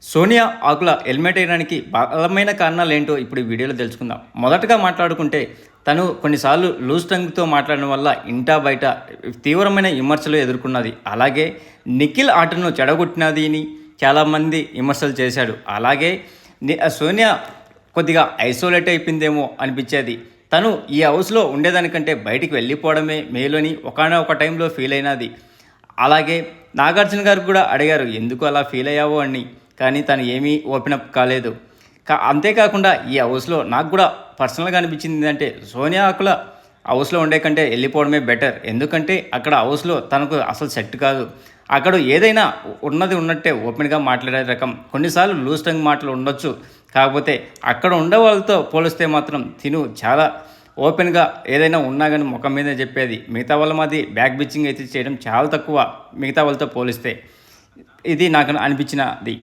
సోనియా ఆకుల helmet వేయడానికి బలమైన కారణాలేంటో ఇప్పుడు ఈ వీడియోలో తెలుసుకుందాం. మొదటగా మాట్లాడుకుంటే తను కొన్నిసార్లు లూజ్ టంగ్‌తో మాట్లాడడం వల్ల ఇంటా బయట తీవ్రమైన విమర్శలు ఎదుర్కొన్నది. అలాగే నిఖిల్ ఆటను చెడగొట్టినది అని చాలామంది విమర్శలు చేశాడు. అలాగే సోనియా కొద్దిగా ఐసోలేట్ అయిపోయిందేమో అనిపించేది. తను ఈ హౌస్‌లో ఉండేదానికంటే బయటికి వెళ్ళిపోవడమే మేలు అని ఒకానొక టైంలో ఫీల్ అయినది. అలాగే నాగార్జున గారు కూడా అడిగారు, ఎందుకు అలా ఫీల్ అయ్యావు అని. కానీ తను ఏమీ ఓపెన్ అప్ కాలేదు. అంతేకాకుండా ఈ హౌస్‌లో నాకు కూడా పర్సనల్‌గా అనిపించింది ఏంటంటే, సోనియా ఆకుల హౌస్‌లో ఉండే కంటే వెళ్ళిపోవడమే బెటర్. ఎందుకంటే అక్కడ హౌస్‌లో తనకు అసలు సెట్ కాదు. అక్కడ ఏదైనా ఉన్నది ఉన్నట్టే ఓపెన్‌గా మాట్లాడే రకం. కొన్నిసార్లు లూజ్ టంగ్ మాటలు ఉండొచ్చు. కాకపోతే అక్కడ ఉండే వాళ్ళతో పోలిస్తే మాత్రం తిను చాలా ఓపెన్‌గా ఏదైనా ఉన్నా గానీ ముఖం మీదే చెప్పేది. మిగతా వాళ్ళ మాది బ్యాక్ బిచ్చింగ్ అయితే చేయడం చాలా తక్కువ మిగతా వాళ్ళతో పోలిస్తే. ఇది నాకు అనిపించినది.